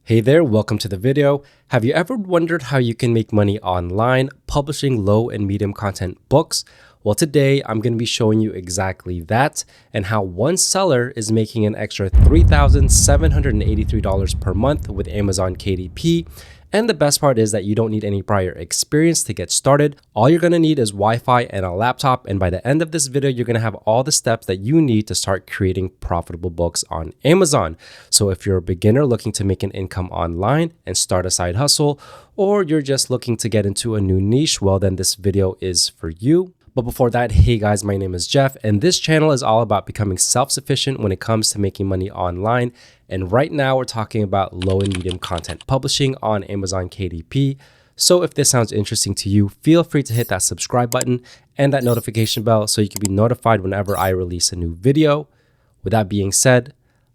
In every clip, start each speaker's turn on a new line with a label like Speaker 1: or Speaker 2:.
Speaker 1: Hey there, welcome to the video. Have you ever wondered how you can make money online publishing low and medium content books? Well, today I'm going to be showing you exactly that and how one seller is making an extra $3,783 per month with Amazon KDP. And the best part is that you don't need any prior experience to get started. All you're going to need is Wi-Fi and a laptop. And by the end of this video, you're going to have all the steps that you need to start creating profitable books on Amazon. So if you're a beginner looking to make an income online and start a side hustle, or you're just looking to get into a new niche, well, then this video is for you. But before that, hey guys, my name is Jeff, and this channel is all about becoming self-sufficient when it comes to making money online. And right now we're talking about low and medium content publishing on Amazon KDP. So if this sounds interesting to you, feel free to hit that subscribe button and that notification bell so you can be notified whenever I release a new video. With that being said,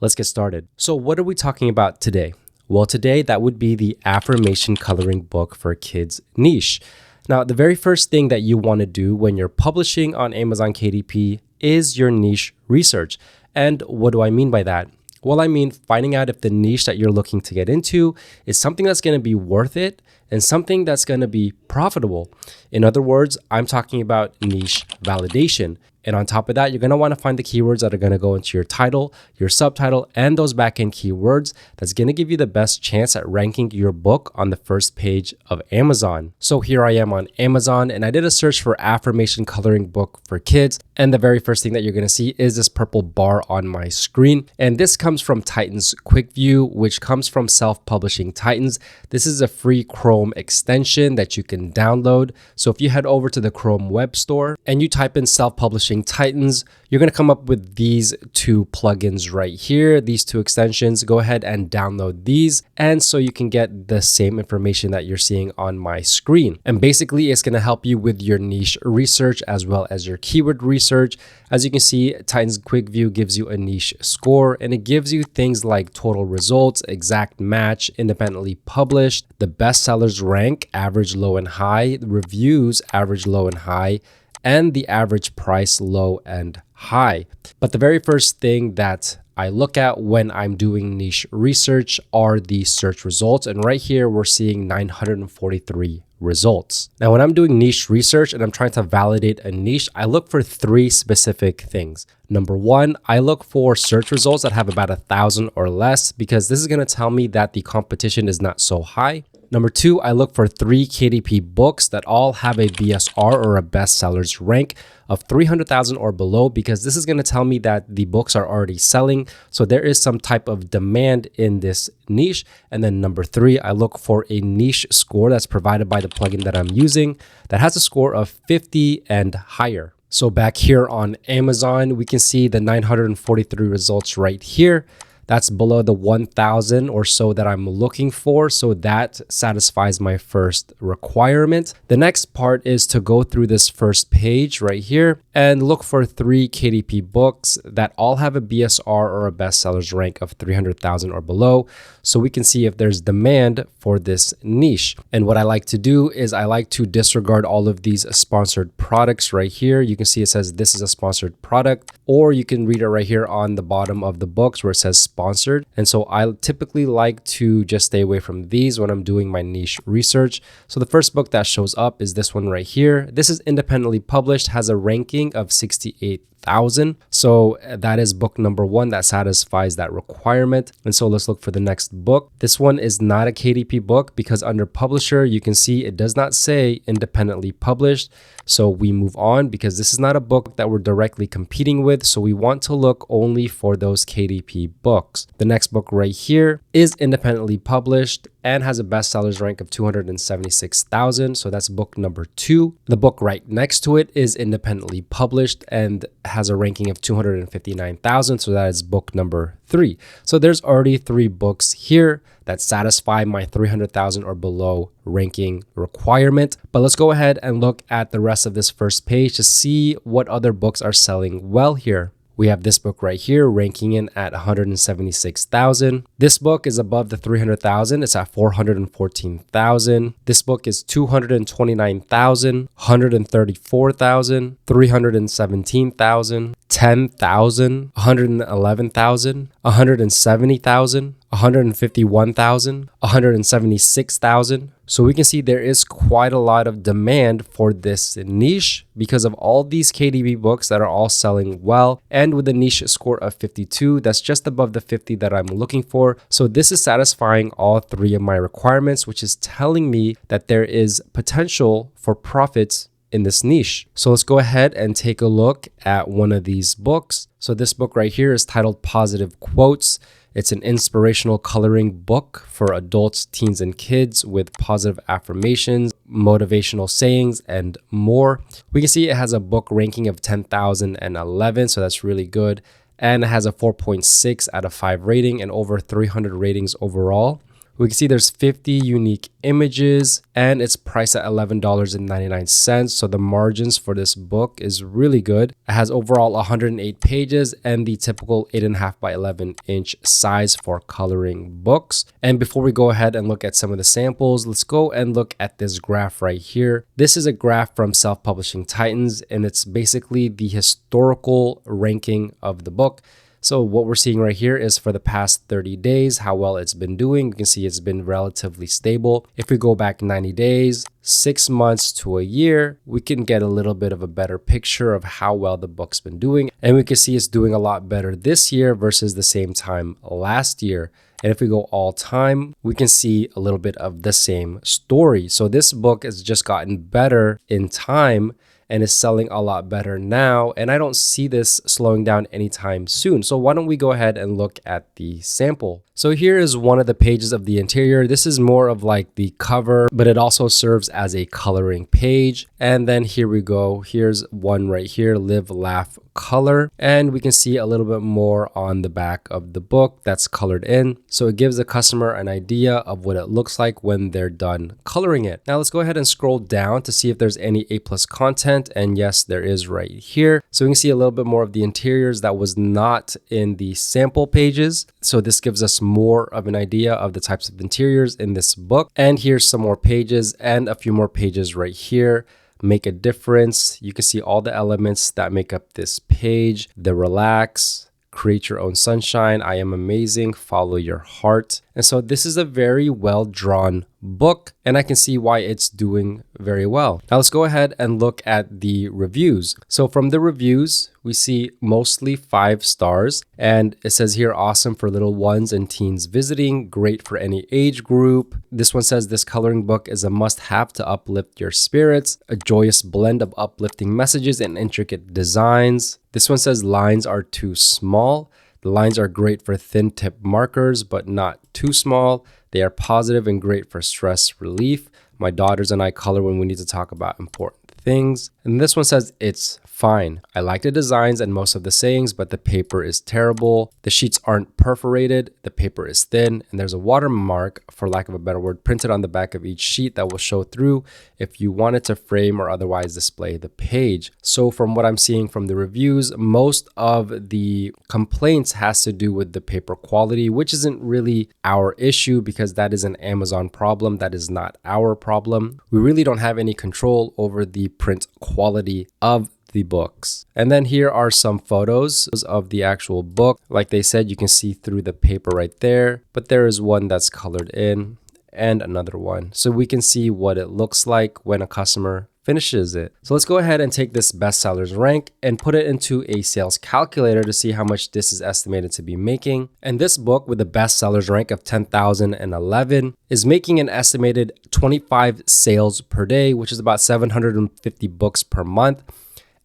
Speaker 1: let's get started. So what are we talking about today? Well, today that would be the affirmation coloring book for kids niche. Now, the very first thing that you want to do when you're publishing on Amazon KDP is your niche research. And what do I mean by that? Well, I mean finding out if the niche that you're looking to get into is something that's going to be worth it and something that's going to be profitable. In other words, I'm talking about niche validation. And on top of that, you're going to want to find the keywords that are going to go into your title, your subtitle, and those backend keywords that's going to give you the best chance at ranking your book on the first page of Amazon. So here I am on Amazon, and I did a search for affirmation coloring book for kids. And the very first thing that you're going to see is this purple bar on my screen. And this comes from Titans Quick View, which comes from Self-Publishing Titans. This is a free Chrome extension that you can download. So if you head over to the Chrome web store and you type in Self-Publishing Titans, you're going to come up with these two plugins right here, these two extensions. Go ahead and download these, and so you can get the same information that you're seeing on my screen. And basically, it's going to help you with your niche research as well as your keyword research. As you can see, Titans Quick View gives you a niche score, and it gives you things like total results, exact match, independently published, the bestsellers rank, average, low, and high, reviews, average, low, and high, and the average price, low and high. But the very first thing that I look at when I'm doing niche research are the search results. And right here, we're seeing 943 results. Now, when I'm doing niche research and I'm trying to validate a niche, I look for three specific things. Number one, I look for search results that have about 1,000 or less, because this is going to tell me that the competition is not so high. Number two, I look for 3 KDP books that all have a BSR or a bestsellers rank of 300,000 or below, because this is going to tell me that the books are already selling. So there is some type of demand in this niche. And then number three, I look for a niche score that's provided by the plugin that I'm using that has a score of 50 and higher. So back here on Amazon, we can see the 943 results right here. That's below the 1,000 or so that I'm looking for. So that satisfies my first requirement. The next part is to go through this first page right here and look for 3 KDP books that all have a BSR or a bestsellers rank of 300,000 or below. So we can see if there's demand for this niche. And what I like to do is I like to disregard all of these sponsored products right here. You can see it says this is a sponsored product, or you can read it right here on the bottom of the books where it says sponsored. And so I typically like to just stay away from these when I'm doing my niche research. So the first book that shows up is this one right here. This is independently published, has a ranking of 68,000. So that is book number one that satisfies that requirement. And so let's look for the next book. This one is not a KDP book because under publisher, you can see it does not say independently published. So we move on because this is not a book that we're directly competing with. So we want to look only for those KDP books. The next book right here is independently published and has a bestsellers rank of 276,000. So that's book number 2. The book right next to it is independently published and has a ranking of 259,000. So that is book number 3. So there's already 3 books here that satisfy my 300,000 or below ranking requirement. But let's go ahead and look at the rest of this first page to see what other books are selling well here. We have this book right here ranking in at 176,000. This book is above the 300,000. It's at 414,000. This book is 229,000, 134,000, 317,000, 10,000, 111,000, 170,000, 151,000, 176,000. So we can see there is quite a lot of demand for this niche because of all these KDP books that are all selling well, and with a niche score of 52, that's just above the 50 that I'm looking for. So this is satisfying all three of my requirements, which is telling me that there is potential for profits in this niche. So let's go ahead and take a look at one of these books. So this book right here is titled Positive Quotes. It's an inspirational coloring book for adults, teens, and kids with positive affirmations, motivational sayings, and more. We can see it has a book ranking of 10,011, so that's really good. And it has a 4.6 out of 5 rating and over 300 ratings overall. We can see there's 50 unique images and it's priced at $11.99. So the margins for this book is really good. It has overall 108 pages and the typical 8.5 by 11 inch size for coloring books. And before we go ahead and look at some of the samples, let's go and look at this graph right here. This is a graph from Self-Publishing Titans, and it's basically the historical ranking of the book. So what we're seeing right here is for the past 30 days, how well it's been doing. You can see it's been relatively stable. If we go back 90 days, 6 months to a year, we can get a little bit of a better picture of how well the book's been doing. And we can see it's doing a lot better this year versus the same time last year. And if we go all time, we can see a little bit of the same story. So this book has just gotten better in time and is selling a lot better now. And I don't see this slowing down anytime soon. So why don't we go ahead and look at the sample. So here is one of the pages of the interior. This is more of like the cover, but it also serves as a coloring page. And then here we go. Here's one right here, Live, Laugh, Color. And we can see a little bit more on the back of the book that's colored in. So it gives the customer an idea of what it looks like when they're done coloring it. Now let's go ahead and scroll down to see if there's any A+ content. And yes, there is right here. So we can see a little bit more of the interiors that was not in the sample pages. So this gives us more of an idea of the types of interiors in this book. And here's some more pages and a few more pages right here. Make a difference. You can see all the elements that make up this page. The relax, create your own sunshine, I am amazing, follow your heart. And so this is a very well drawn book, and I can see why it's doing very well. Now let's go ahead and look at the reviews. So from the reviews, we see mostly 5 stars, and it says here, awesome for little ones and teens visiting, great for any age group. This one says this coloring book is a must-have to uplift your spirits, a joyous blend of uplifting messages and intricate designs. This one says lines are too small. The lines are great for thin tip markers, but not too small. They are positive and great for stress relief. My daughters and I color when we need to talk about important things. And this one says it's fine. I like the designs and most of the sayings, but the paper is terrible. The sheets aren't perforated. The paper is thin, and there's a watermark, for lack of a better word, printed on the back of each sheet that will show through if you wanted to frame or otherwise display the page. So from what I'm seeing from the reviews, most of the complaints has to do with the paper quality, which isn't really our issue because that is an Amazon problem. That is not our problem. We really don't have any control over the print quality of the books. And then here are some photos of the actual book. Like they said, you can see through the paper right there, but there is one that's colored in and another one. So we can see what it looks like when a customer finishes it. So let's go ahead and take this bestsellers rank and put it into a sales calculator to see how much this is estimated to be making. And this book with the bestsellers rank of 10,011 is making an estimated 25 sales per day, which is about 750 books per month.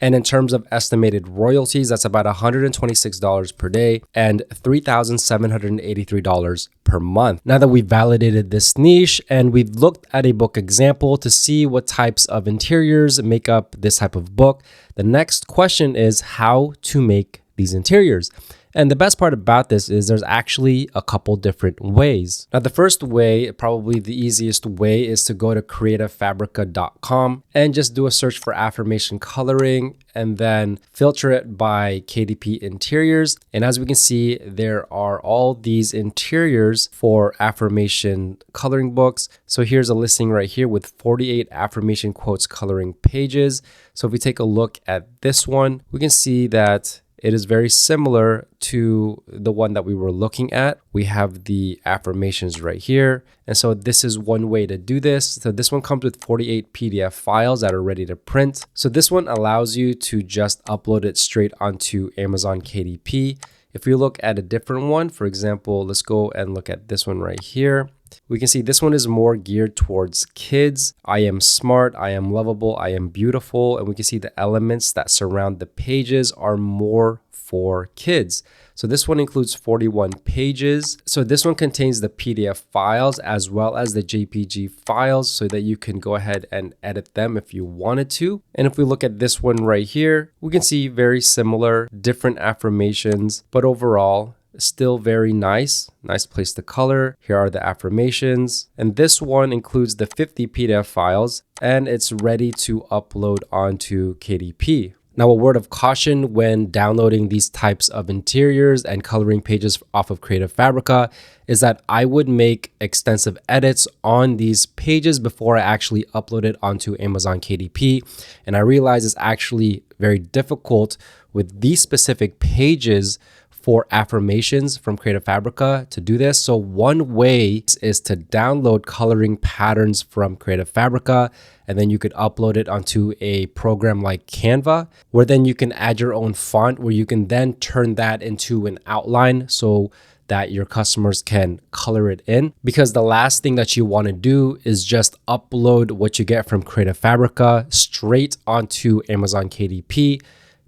Speaker 1: And in terms of estimated royalties, that's about $126 per day and $3,783 per month. Now that we've validated this niche and we've looked at a book example to see what types of interiors make up this type of book, the next question is how to make these interiors. And the best part about this is there's actually a couple different ways. Now, the first way, probably the easiest way, is to go to creativefabrica.com and just do a search for affirmation coloring and then filter it by KDP interiors. And as we can see, there are all these interiors for affirmation coloring books. So here's a listing right here with 48 affirmation quotes coloring pages. So if we take a look at this one, we can see that it is very similar to the one that we were looking at. We have the affirmations right here. And so this is one way to do this. So this one comes with 48 PDF files that are ready to print. So this one allows you to just upload it straight onto Amazon KDP. If we look at a different one, for example, let's go and look at this one right here. We can see this one is more geared towards kids. I am smart, I am lovable, I am beautiful. And we can see the elements that surround the pages are more for kids. So this one includes 41 pages. So this one contains the PDF files as well as the JPG files so that you can go ahead and edit them if you wanted to. And if we look at this one right here, we can see very similar, different affirmations, but overall, still very nice. Nice place to color. Here are the affirmations. And this one includes the 50 PDF files and it's ready to upload onto KDP. Now, a word of caution when downloading these types of interiors and coloring pages off of Creative Fabrica is that I would make extensive edits on these pages before I actually upload it onto Amazon KDP. And I realize it's actually very difficult with these specific pages for affirmations from Creative Fabrica to do this. So one way is to download coloring patterns from Creative Fabrica, and then you could upload it onto a program like Canva, where then you can add your own font, where you can then turn that into an outline so that your customers can color it in. Because the last thing that you want to do is just upload what you get from Creative Fabrica straight onto Amazon KDP,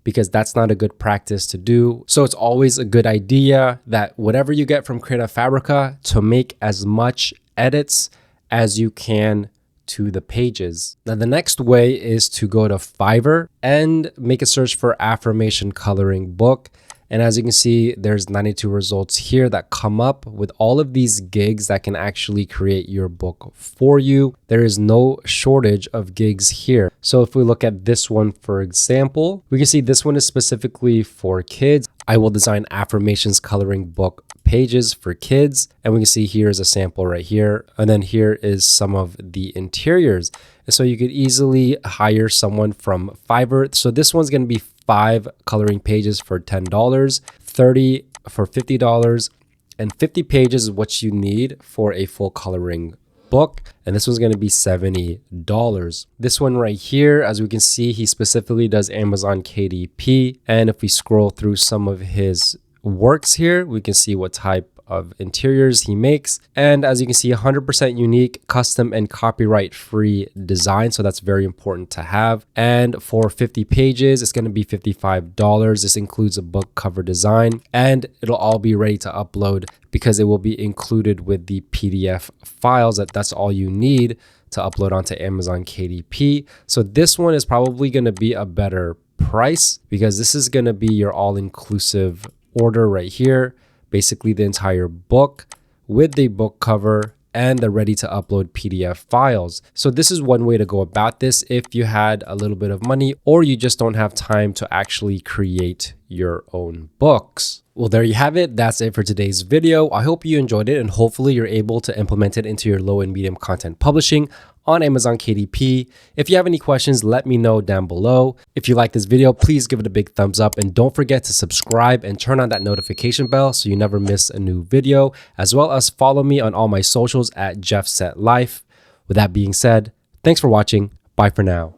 Speaker 1: because that's not a good practice to do. So it's always a good idea that whatever you get from Creative Fabrica, to make as much edits as you can to the pages. Now, the next way is to go to Fiverr and make a search for affirmation coloring book. And as you can see, there's 92 results here that come up with all of these gigs that can actually create your book for you. There is no shortage of gigs here. So if we look at this one, for example, we can see this one is specifically for kids. I will design affirmations coloring book pages for kids. And we can see here is a sample right here. And then here is some of the interiors. And so you could easily hire someone from Fiverr. So this one's going to be 5 coloring pages for $10, 30 for $50, and 50 pages is what you need for a full coloring book. And this one's going to be $70. This one right here, as we can see, he specifically does Amazon KDP. And if we scroll through some of his works here, we can see what type of interiors he makes. And as you can see, 100% unique, custom and copyright free design. So that's very important to have. And for 50 pages, it's going to be $55. This includes a book cover design, and it'll all be ready to upload because it will be included with the PDF files. That's all you need to upload onto Amazon KDP. So this one is probably going to be a better price because this is going to be your all-inclusive order right here. Basically the entire book with the book cover and the ready to upload PDF files. So this is one way to go about this if you had a little bit of money or you just don't have time to actually create your own books. Well, there you have it. That's it for today's video. I hope you enjoyed it and hopefully you're able to implement it into your low and medium content publishing on Amazon KDP. If you have any questions, let me know down below. If you like this video, please give it a big thumbs up and don't forget to subscribe and turn on that notification bell so you never miss a new video, as well as follow me on all my socials at JeffSetLife. With that being said, thanks for watching. Bye for now.